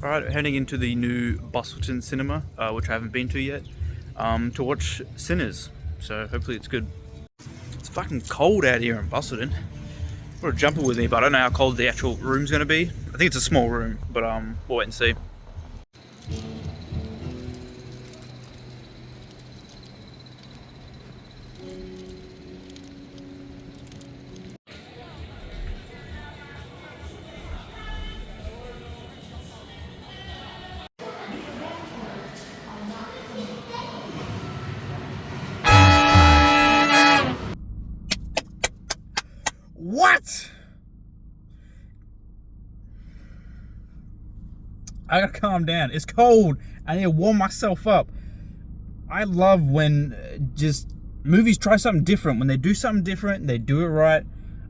Alright, heading into the new Bustleton cinema, which I haven't been to yet, to watch Sinners. So hopefully it's good. It's fucking cold out here in Bustleton. I've got a jumper with me, but I don't know how cold the actual room's going to be. I think it's a small room, but we'll wait and see. What? I gotta calm down. It's cold. I need to warm myself up. I love when just movies try something different. When they do something different, they do it right.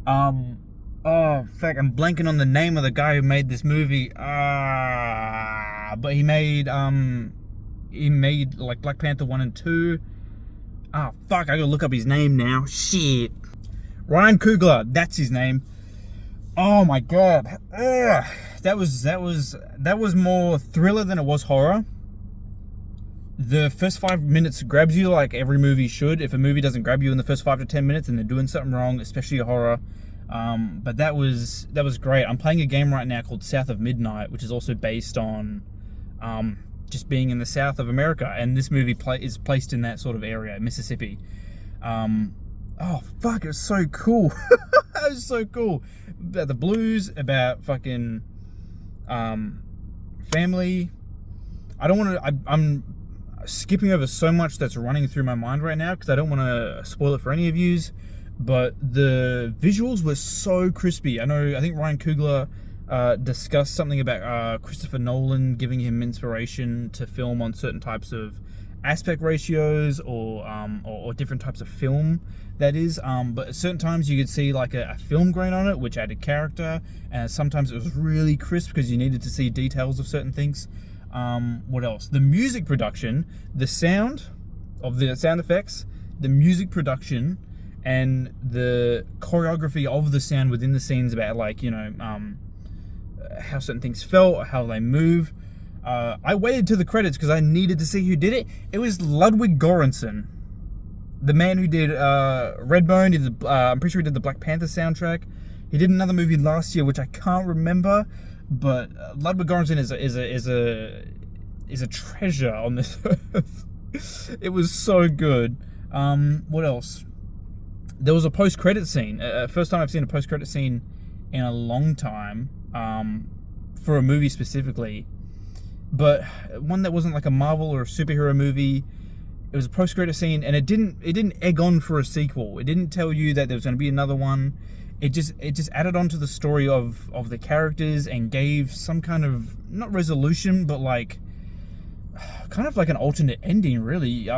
Oh, fuck, I'm blanking on the name of the guy who made this movie. But he made like Black Panther 1 and 2. Fuck, I gotta look up his name now. Shit. Ryan Coogler, that's his name. Oh my god. That was more thriller than it was horror. The first 5 minutes grabs you like every movie should. If a movie doesn't grab you in the first 5 to 10 minutes, then they're doing something wrong, especially a horror. But that was great. I'm playing a game right now called South of Midnight, which is also based on just being in the South of America, and this movie is placed in that sort of area, Mississippi. Oh fuck, it was so cool. It was so cool. About the blues, about fucking family. I don't want to. I'm skipping over so much that's running through my mind right now because I don't want to spoil it for any of yous. But the visuals were so crispy. I think Ryan Coogler discussed something about Christopher Nolan giving him inspiration to film on certain types of aspect ratios or different types of film, that is. But at certain times you could see like a film grain on it, which added character, and sometimes it was really crisp because you needed to see details of certain things. What else? The music production, the sound of the sound effects, the music production, and the choreography of the sound within the scenes, about like, how certain things felt, how they move. I waited to the credits because I needed to see who did it. It was Ludwig Göransson, the man who did Redbone. I'm pretty sure he did the Black Panther soundtrack. He did another movie last year which I can't remember, but Ludwig Göransson is a treasure on this earth. It was so good. What else? There was a post-credit scene. First time I've seen a post-credit scene in a long time, for a movie specifically. But one that wasn't like a Marvel or a superhero movie. It was a post-credit scene, and it didn't egg on for a sequel. It didn't tell you that there was going to be another one. It just added on to the story of the characters and gave some kind of, not resolution, but like kind of like an alternate ending, really. You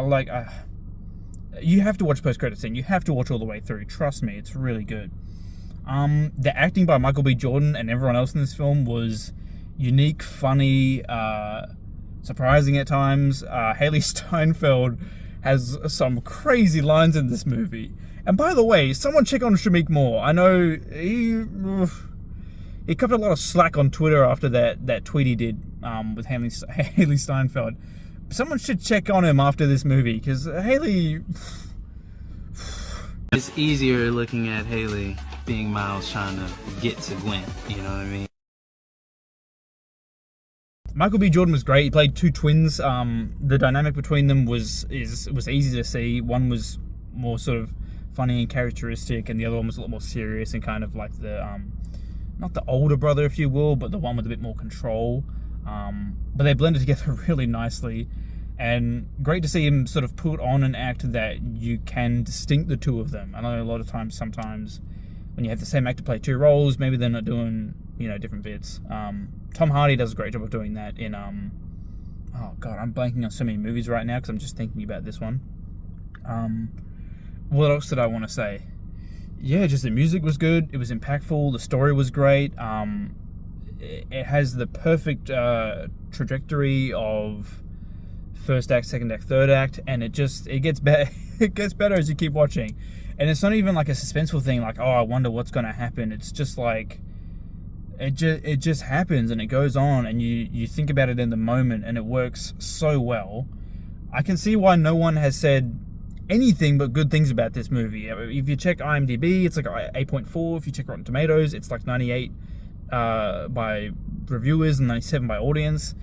have to watch post-credit scene. You have to watch all the way through. Trust me, it's really good. The acting by Michael B. Jordan and everyone else in this film was unique, funny, surprising at times. Haley Steinfeld has some crazy lines in this movie. And by the way, someone check on Shameik Moore. I know he covered a lot of slack on Twitter after that tweet he did with Haley Steinfeld. Someone should check on him after this movie, because Haley... It's easier looking at Haley being Miles trying to get to Gwen, you know what I mean? Michael B. Jordan was great. He played two twins. The dynamic between them was easy to see. One was more sort of funny and characteristic, and the other one was a lot more serious and kind of like the not the older brother, if you will, but the one with a bit more control. But they blended together really nicely, and great to see him sort of put on an act that you can distinct the two of them. I know a lot of times, sometimes when you have the same actor play two roles, maybe they're not doing, different bits. Tom Hardy does a great job of doing that in, oh god, I'm blanking on so many movies right now because I'm just thinking about this one. What else did I want to say? Yeah, just the music was good. It was impactful. The story was great. It has the perfect trajectory of first act, second act, third act, and it gets better. It gets better as you keep watching. And it's not even like a suspenseful thing, like, oh, I wonder what's going to happen. It's just like, it just happens and it goes on, and you think about it in the moment, and it works so well. I can see why no one has said anything but good things about this movie. If you check IMDb, it's like 8.4. If you check Rotten Tomatoes, it's like 98 by reviewers and 97 by audience.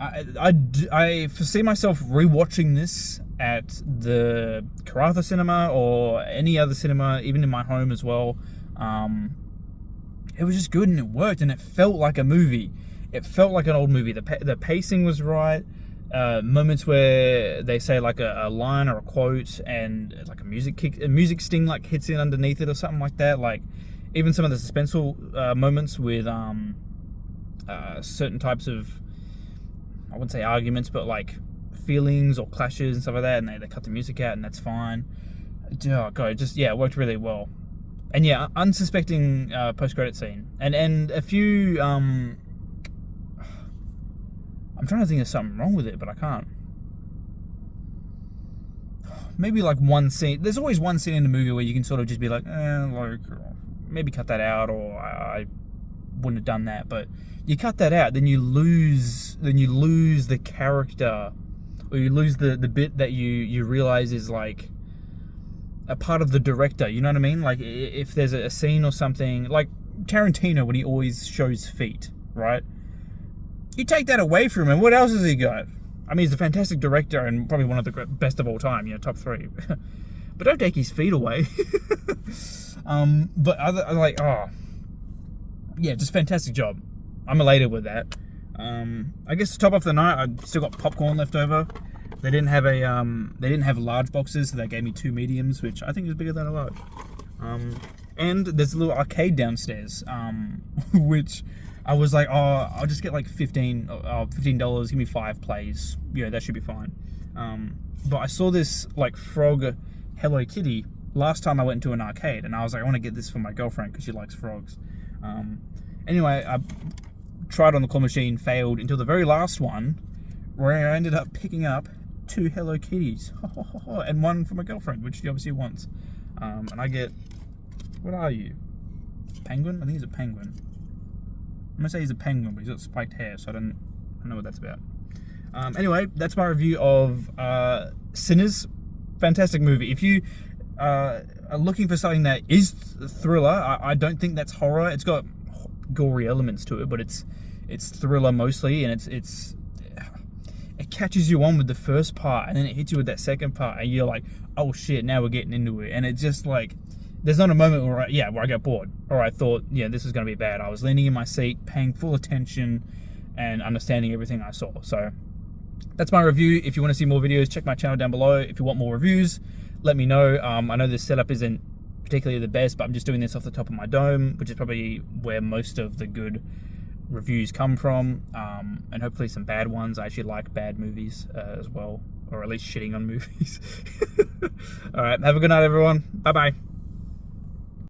I foresee myself rewatching this at the Karratha cinema or any other cinema, even in my home as well. It was just good and it worked and it felt like a movie. It felt like an old movie. The pacing was right. Moments where they say like a line or a quote and like a music sting like hits in underneath it or something like that. Like even some of the suspenseful moments with certain types of, I wouldn't say arguments, but like feelings or clashes and stuff like that, and they cut the music out, and that's fine. Oh god, it worked really well. And yeah, unsuspecting post-credit scene, and a few. I'm trying to think of something wrong with it, but I can't. Maybe like one scene. There's always one scene in the movie where you can sort of just be like, maybe cut that out, or I wouldn't have done that. But you cut that out, then you lose the character, or you lose the bit that you realize is like a part of the director. You know what I mean? Like if there's a scene or something, like Tarantino when he always shows feet, right? You take that away from him, what else has he got? I mean, he's a fantastic director and probably one of the best of all time, top 3. But don't take his feet away. But just fantastic job. I'm elated with that. I guess to top off the night, I still got popcorn left over. They didn't have large boxes, so they gave me 2 mediums, which I think is bigger than a large. And there's a little arcade downstairs, which I was like, I'll just get like $15, give me 5 plays. Yeah, that should be fine. But I saw this like frog Hello Kitty last time I went to an arcade, and I was like, I want to get this for my girlfriend because she likes frogs. Anyway, I tried on the claw machine, failed until the very last one, where I ended up picking up 2 Hello Kitties and one for my girlfriend, which she obviously wants. And I get, what are you? Penguin? I think he's a penguin. I'm gonna say he's a penguin, but he's got spiked hair, so I don't know what that's about. Anyway, that's my review of Sinners. Fantastic movie. If you are looking for something that is thriller, I don't think that's horror. It's got gory elements to it, but it's thriller mostly, and it catches you on with the first part, and then it hits you with that second part, and you're like, oh shit, now we're getting into it. And it just like, there's not a moment where I got bored, or I thought, this is going to be bad. I was leaning in my seat, paying full attention, and understanding everything I saw. So that's my review. If you want to see more videos, check my channel down below. If you want more reviews, let me know. I know this setup isn't particularly the best, but I'm just doing this off the top of my dome, which is probably where most of the good reviews come from, and hopefully some bad ones. I actually like bad movies as well, or at least shitting on movies. All right, have a good night, everyone. Bye-bye.